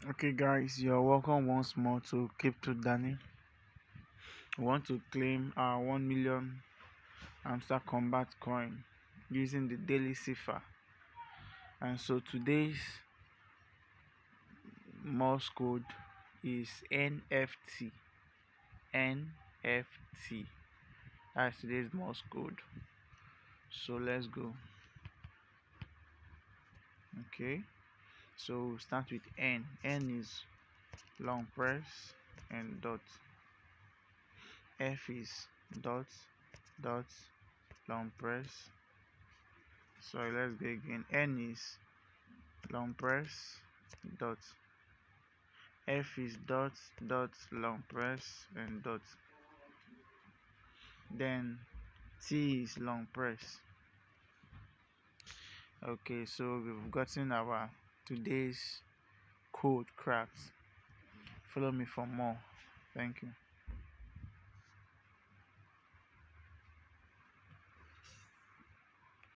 Okay, guys, you're welcome once more to Keep to Danny. We want to claim our 1 million Hamster Kombat coin using the daily Ciper. And so today's Morse code is NFT. NFT. That's today's Morse code. So let's go. Okay. So start with N. N is long press and dot. F is dot dot long press. So let's go again. N is long press dot. F is dot dot long press and dot. Then T is long press. Okay, so we've gotten our today's code cracked. Follow me for more. Thank you.